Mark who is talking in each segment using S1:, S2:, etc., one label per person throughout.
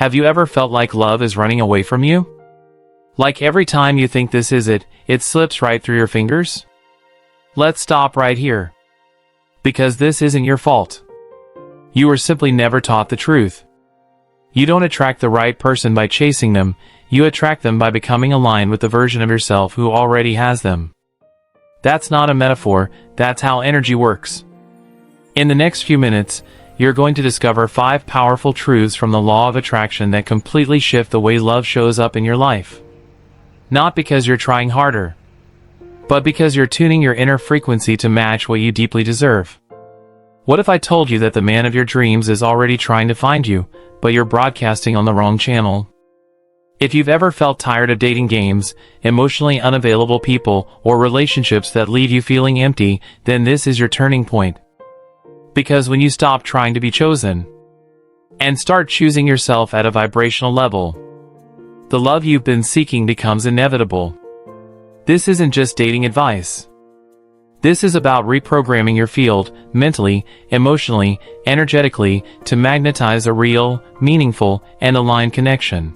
S1: Have you ever felt like love is running away from you? Like every time you think this is it, it slips right through your fingers? Let's stop right here. Because this isn't your fault. You were simply never taught the truth. You don't attract the right person by chasing them, you attract them by becoming aligned with the version of yourself who already has them. That's not a metaphor, that's how energy works. In the next few minutes, you're going to discover 5 powerful truths from the law of attraction that completely shift the way love shows up in your life. Not because you're trying harder, but because you're tuning your inner frequency to match what you deeply deserve. What if I told you that the man of your dreams is already trying to find you, but you're broadcasting on the wrong channel? If you've ever felt tired of dating games, emotionally unavailable people, or relationships that leave you feeling empty, then this is your turning point. Because when you stop trying to be chosen, and start choosing yourself at a vibrational level, the love you've been seeking becomes inevitable. This isn't just dating advice. This is about reprogramming your field, mentally, emotionally, energetically, to magnetize a real, meaningful, and aligned connection.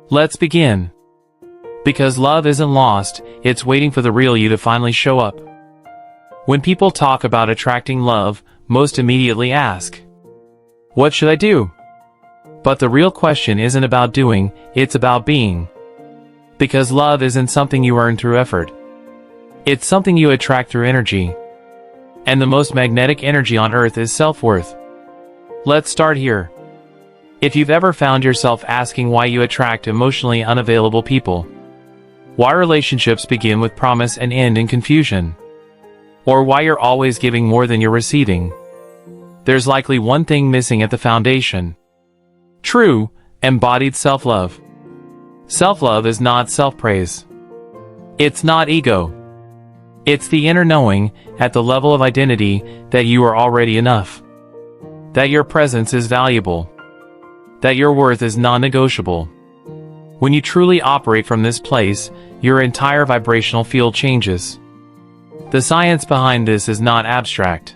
S1: Let's begin. Because love isn't lost, it's waiting for the real you to finally show up. When people talk about attracting love, most immediately ask, "What should I do?" But the real question isn't about doing, it's about being. Because love isn't something you earn through effort. It's something you attract through energy. And the most magnetic energy on earth is self-worth. Let's start here. If you've ever found yourself asking why you attract emotionally unavailable people, why relationships begin with promise and end in confusion, or why you're always giving more than you're receiving, there's likely one thing missing at the foundation. True, embodied self-love. Self-love is not self-praise. It's not ego. It's the inner knowing, at the level of identity, that you are already enough. That your presence is valuable. That your worth is non-negotiable. When you truly operate from this place, your entire vibrational field changes. The science behind this is not abstract.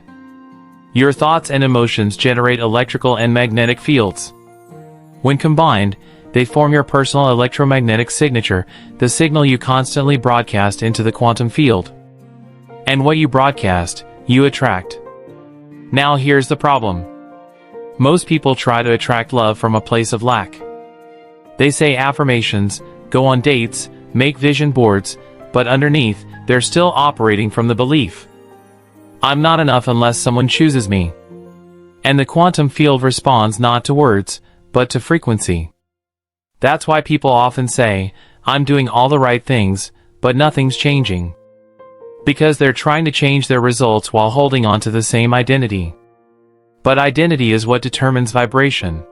S1: Your thoughts and emotions generate electrical and magnetic fields. When combined, they form your personal electromagnetic signature, the signal you constantly broadcast into the quantum field. And what you broadcast, you attract. Now here's the problem. Most people try to attract love from a place of lack. They say affirmations, go on dates, make vision boards, but underneath, they're still operating from the belief, I'm not enough unless someone chooses me. And the quantum field responds not to words, but to frequency. That's why people often say, I'm doing all the right things, but nothing's changing. Because they're trying to change their results while holding on to the same identity. But identity is what determines vibration.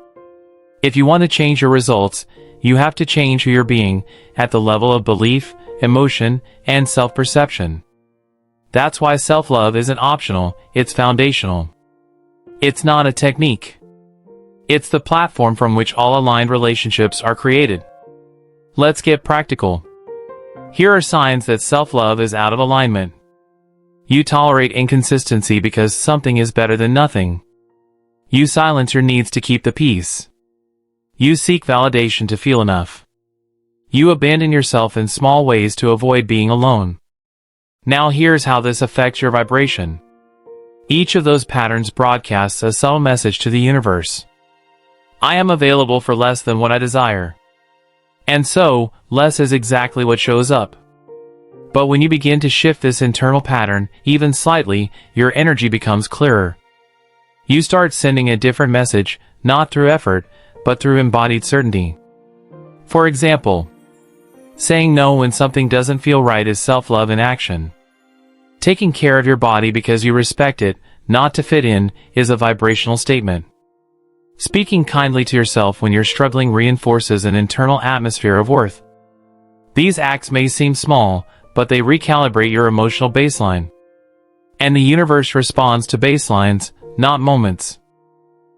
S1: If you want to change your results, you have to change who you're being, at the level of belief, emotion, and self-perception. That's why self-love isn't optional, it's foundational. It's not a technique. It's the platform from which all aligned relationships are created. Let's get practical. Here are signs that self-love is out of alignment. You tolerate inconsistency because something is better than nothing. You silence your needs to keep the peace. You seek validation to feel enough. You abandon yourself in small ways to avoid being alone. Now here's how this affects your vibration. Each of those patterns broadcasts a subtle message to the universe. I am available for less than what I desire. And so, less is exactly what shows up. But when you begin to shift this internal pattern, even slightly, your energy becomes clearer. You start sending a different message, not through effort, but through embodied certainty. For example, saying no when something doesn't feel right is self-love in action. Taking care of your body because you respect it, not to fit in, is a vibrational statement. Speaking kindly to yourself when you're struggling reinforces an internal atmosphere of worth. These acts may seem small, but they recalibrate your emotional baseline. And the universe responds to baselines, not moments.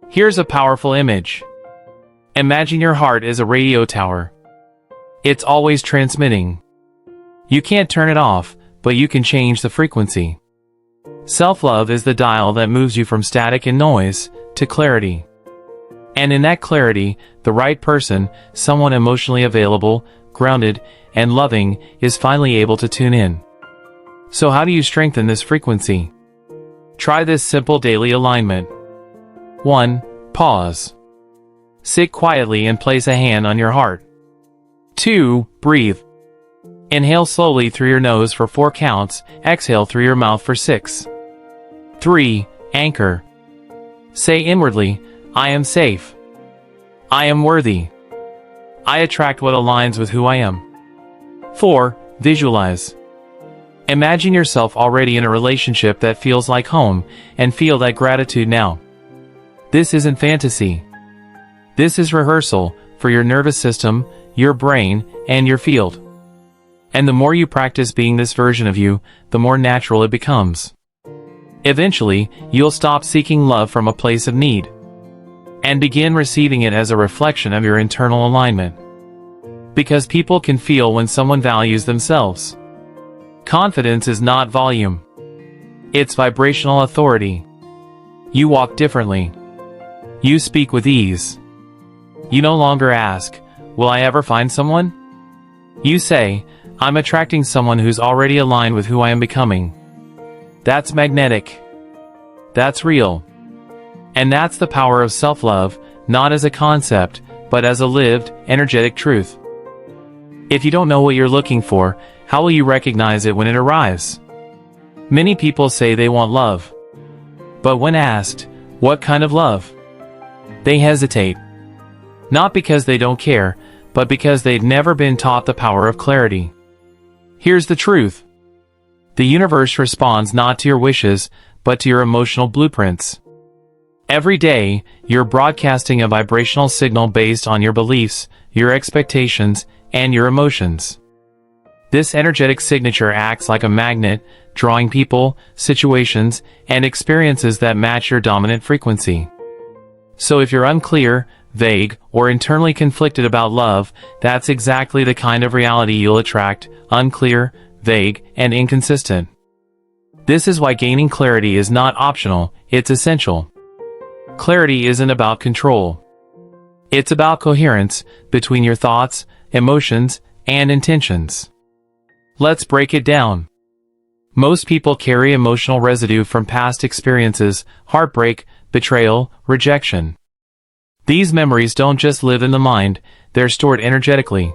S1: Here's a powerful image. Imagine your heart is a radio tower. It's always transmitting. You can't turn it off, but you can change the frequency. Self-love is the dial that moves you from static and noise to clarity. And in that clarity, the right person, someone emotionally available, grounded, and loving, is finally able to tune in. So how do you strengthen this frequency? Try this simple daily alignment. 1. Pause. Sit quietly and place a hand on your heart. 2. Breathe. Inhale slowly through your nose for 4 counts, exhale through your mouth for 6. 3. Anchor. Say inwardly, I am safe. I am worthy. I attract what aligns with who I am. 4. Visualize. Imagine yourself already in a relationship that feels like home, and feel that gratitude now. This isn't fantasy. This is rehearsal for your nervous system, your brain, and your field. And the more you practice being this version of you, the more natural it becomes. Eventually, you'll stop seeking love from a place of need, and begin receiving it as a reflection of your internal alignment. Because people can feel when someone values themselves. Confidence is not volume. It's vibrational authority. You walk differently. You speak with ease. You no longer ask, will I ever find someone? You say, I'm attracting someone who's already aligned with who I am becoming. That's magnetic. That's real. And that's the power of self-love, not as a concept, but as a lived, energetic truth. If you don't know what you're looking for, how will you recognize it when it arrives? Many people say they want love. But when asked, what kind of love? They hesitate. Not because they don't care, but because they've never been taught the power of clarity. Here's the truth. The universe responds not to your wishes, but to your emotional blueprints. Every day, you're broadcasting a vibrational signal based on your beliefs, your expectations, and your emotions. This energetic signature acts like a magnet, drawing people, situations, and experiences that match your dominant frequency. So if you're unclear, vague, or internally conflicted about love, that's exactly the kind of reality you'll attract: unclear, vague, and inconsistent. This is why gaining clarity is not optional, it's essential. Clarity isn't about control. It's about coherence between your thoughts, emotions, and intentions. Let's break it down. Most people carry emotional residue from past experiences: heartbreak, betrayal, rejection. These memories don't just live in the mind, they're stored energetically.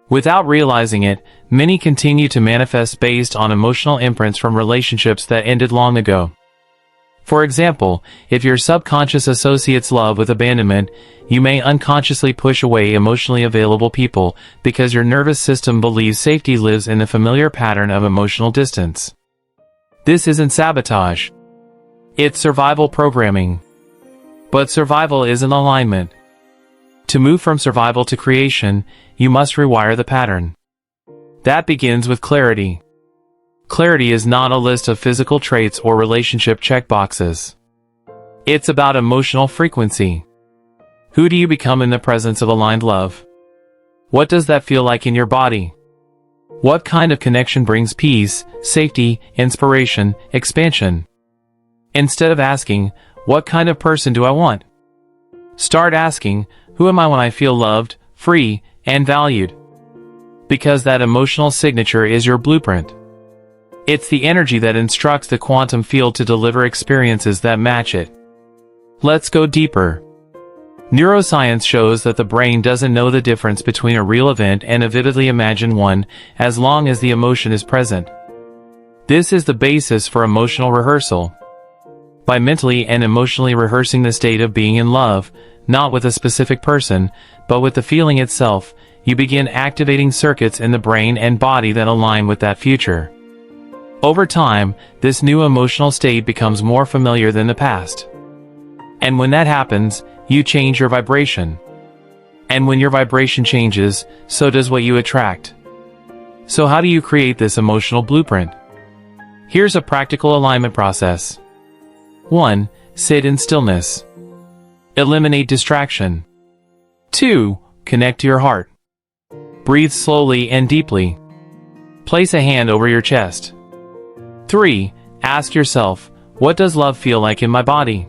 S1: Without realizing it, many continue to manifest based on emotional imprints from relationships that ended long ago. For example, if your subconscious associates love with abandonment, you may unconsciously push away emotionally available people because your nervous system believes safety lives in the familiar pattern of emotional distance. This isn't sabotage. It's survival programming. But survival isn't alignment. To move from survival to creation, you must rewire the pattern. That begins with clarity. Clarity is not a list of physical traits or relationship checkboxes. It's about emotional frequency. Who do you become in the presence of aligned love? What does that feel like in your body? What kind of connection brings peace, safety, inspiration, expansion? Instead of asking, what kind of person do I want? Start asking, who am I when I feel loved, free, and valued? Because that emotional signature is your blueprint. It's the energy that instructs the quantum field to deliver experiences that match it. Let's go deeper. Neuroscience shows that the brain doesn't know the difference between a real event and a vividly imagined one, as long as the emotion is present. This is the basis for emotional rehearsal. By mentally and emotionally rehearsing the state of being in love, not with a specific person, but with the feeling itself, you begin activating circuits in the brain and body that align with that future. Over time, this new emotional state becomes more familiar than the past. And when that happens, you change your vibration. And when your vibration changes, so does what you attract. So how do you create this emotional blueprint? Here's a practical alignment process. 1. Sit in stillness. Eliminate distraction. 2. Connect to your heart. Breathe slowly and deeply. Place a hand over your chest. 3. Ask yourself, what does love feel like in my body?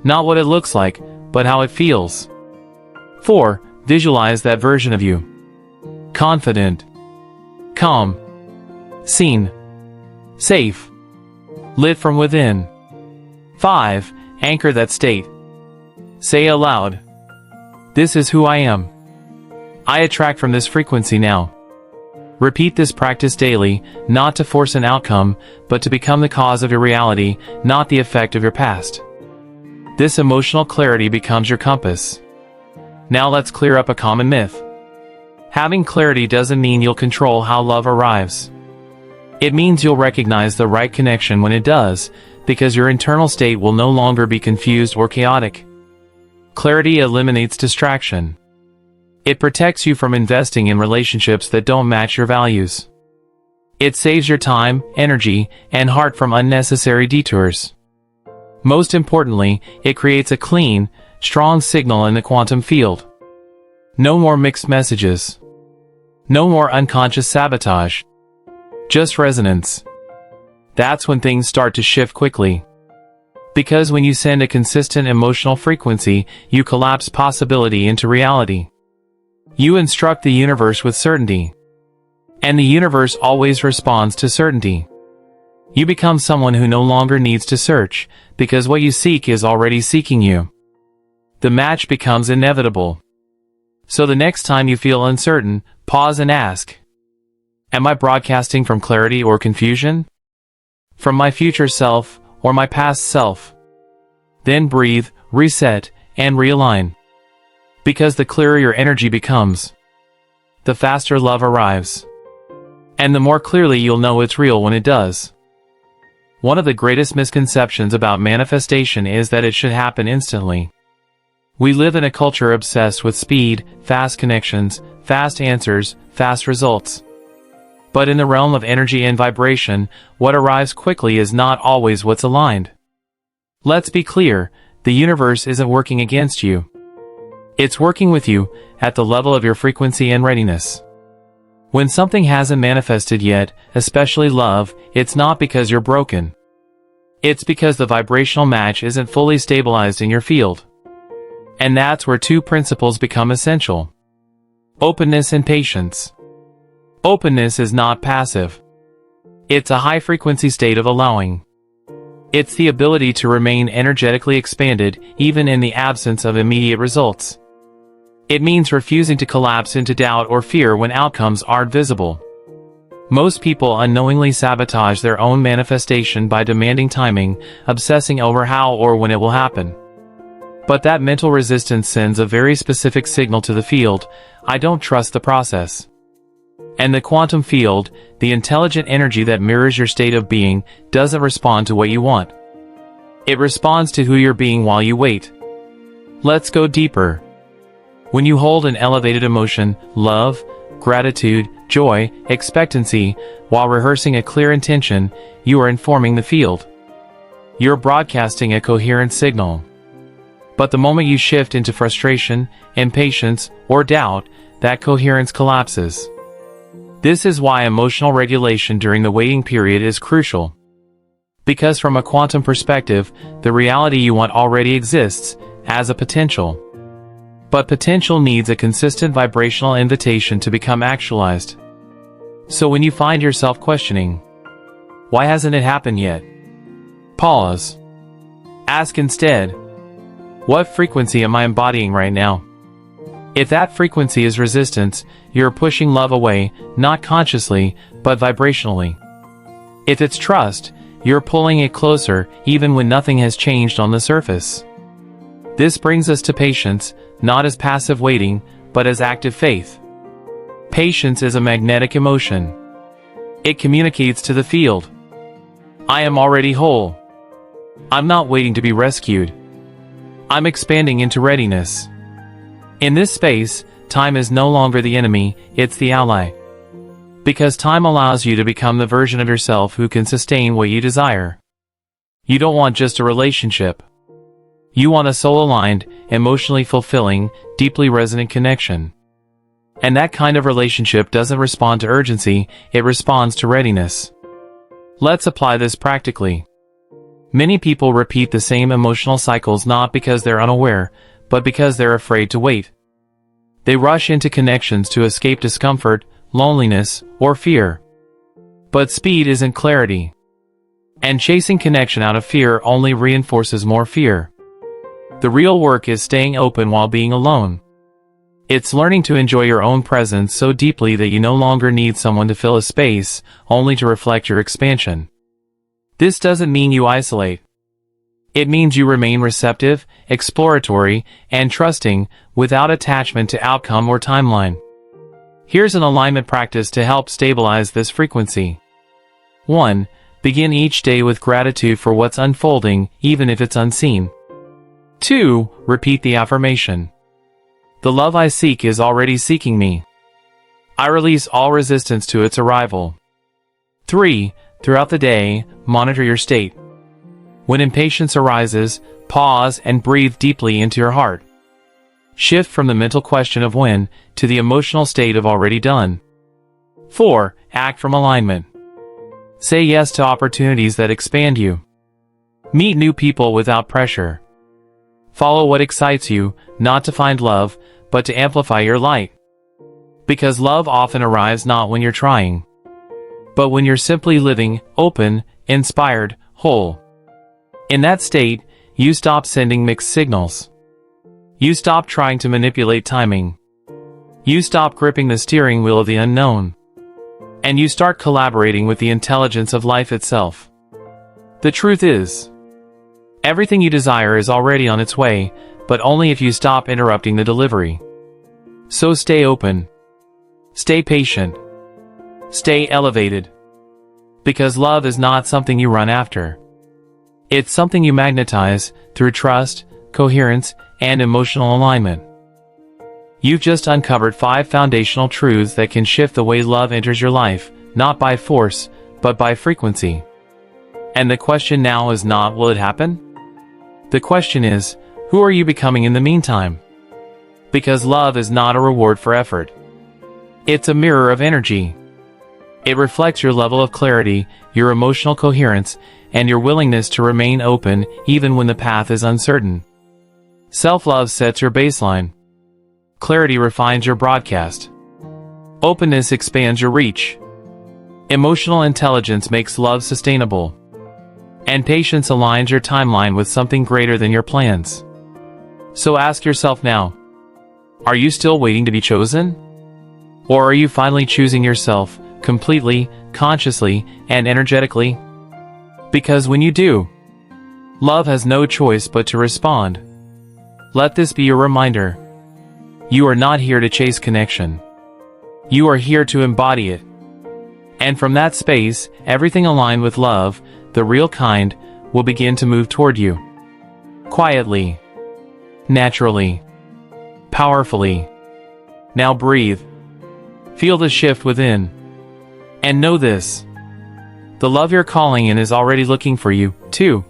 S1: Not what it looks like, but how it feels. 4. Visualize that version of you. Confident, calm, seen, safe, lit from within. 5. Anchor that state. Say aloud, "This is who I am. I attract from this frequency now." Repeat this practice daily, not to force an outcome, but to become the cause of your reality, not the effect of your past. This emotional clarity becomes your compass. Now let's clear up a common myth. Having clarity doesn't mean you'll control how love arrives. It means you'll recognize the right connection when it does, because your internal state will no longer be confused or chaotic. Clarity eliminates distraction. It protects you from investing in relationships that don't match your values. It saves your time, energy, and heart from unnecessary detours. Most importantly, it creates a clean, strong signal in the quantum field. No more mixed messages. No more unconscious sabotage. Just resonance. That's when things start to shift quickly. Because when you send a consistent emotional frequency, you collapse possibility into reality. You instruct the universe with certainty. And the universe always responds to certainty. You become someone who no longer needs to search, because what you seek is already seeking you. The match becomes inevitable. So the next time you feel uncertain, pause and ask, am I broadcasting from clarity or confusion? From my future self or my past self? Then breathe, reset, and realign. Because the clearer your energy becomes, the faster love arrives. And the more clearly you'll know it's real when it does. One of the greatest misconceptions about manifestation is that it should happen instantly. We live in a culture obsessed with speed, fast connections, fast answers, fast results. But in the realm of energy and vibration, what arrives quickly is not always what's aligned. Let's be clear, the universe isn't working against you. It's working with you, at the level of your frequency and readiness. When something hasn't manifested yet, especially love, it's not because you're broken. It's because the vibrational match isn't fully stabilized in your field. And that's where two principles become essential. Openness and patience. Openness is not passive. It's a high-frequency state of allowing. It's the ability to remain energetically expanded, even in the absence of immediate results. It means refusing to collapse into doubt or fear when outcomes aren't visible. Most people unknowingly sabotage their own manifestation by demanding timing, obsessing over how or when it will happen. But that mental resistance sends a very specific signal to the field: I don't trust the process. And the quantum field, the intelligent energy that mirrors your state of being, doesn't respond to what you want. It responds to who you're being while you wait. Let's go deeper. When you hold an elevated emotion, love, gratitude, joy, expectancy, while rehearsing a clear intention, you are informing the field. You're broadcasting a coherent signal. But the moment you shift into frustration, impatience, or doubt, that coherence collapses. This is why emotional regulation during the waiting period is crucial. Because from a quantum perspective, the reality you want already exists, as a potential. But potential needs a consistent vibrational invitation to become actualized. So when you find yourself questioning, why hasn't it happened yet? Pause. Ask instead, what frequency am I embodying right now? If that frequency is resistance, you're pushing love away, not consciously, but vibrationally. If it's trust, you're pulling it closer, even when nothing has changed on the surface. This brings us to patience, not as passive waiting, but as active faith. Patience is a magnetic emotion. It communicates to the field. I am already whole. I'm not waiting to be rescued. I'm expanding into readiness. In this space, time is no longer the enemy, it's the ally. Because time allows you to become the version of yourself who can sustain what you desire. You don't want just a relationship. You want a soul-aligned, emotionally fulfilling, deeply resonant connection. And that kind of relationship doesn't respond to urgency, it responds to readiness. Let's apply this practically. Many people repeat the same emotional cycles not because they're unaware, but because they're afraid to wait. They rush into connections to escape discomfort, loneliness, or fear. But speed isn't clarity. And chasing connection out of fear only reinforces more fear. The real work is staying open while being alone. It's learning to enjoy your own presence so deeply that you no longer need someone to fill a space, only to reflect your expansion. This doesn't mean you isolate. It means you remain receptive, exploratory, and trusting, without attachment to outcome or timeline. Here's an alignment practice to help stabilize this frequency. 1. Begin each day with gratitude for what's unfolding, even if it's unseen. 2. Repeat the affirmation. The love I seek is already seeking me. I release all resistance to its arrival. 3. Throughout the day, monitor your state. When impatience arises, pause and breathe deeply into your heart. Shift from the mental question of when to the emotional state of already done. 4. Act from alignment. Say yes to opportunities that expand you. Meet new people without pressure. Follow what excites you, not to find love, but to amplify your light. Because love often arrives not when you're trying, but when you're simply living, open, inspired, whole. In that state, you stop sending mixed signals. You stop trying to manipulate timing. You stop gripping the steering wheel of the unknown. And you start collaborating with the intelligence of life itself. The truth is, everything you desire is already on its way, but only if you stop interrupting the delivery. So stay open. Stay patient. Stay elevated. Because love is not something you run after. It's something you magnetize through trust, coherence, and emotional alignment. You've just uncovered 5 foundational truths that can shift the way love enters your life, not by force, but by frequency. And the question now is not, will it happen? The question is, who are you becoming in the meantime? Because love is not a reward for effort. It's a mirror of energy. It reflects your level of clarity, your emotional coherence, and your willingness to remain open even when the path is uncertain. Self-love sets your baseline. Clarity refines your broadcast. Openness expands your reach. Emotional intelligence makes love sustainable. And patience aligns your timeline with something greater than your plans. So ask yourself now, are you still waiting to be chosen? Or are you finally choosing yourself, completely, consciously, and energetically? Because when you do, love has no choice but to respond. Let this be your reminder. You are not here to chase connection. You are here to embody it. And from that space, everything aligned with love, the real kind, will begin to move toward you. Quietly. Naturally. Powerfully. Now breathe. Feel the shift within. And know this. The love you're calling in is already looking for you, too.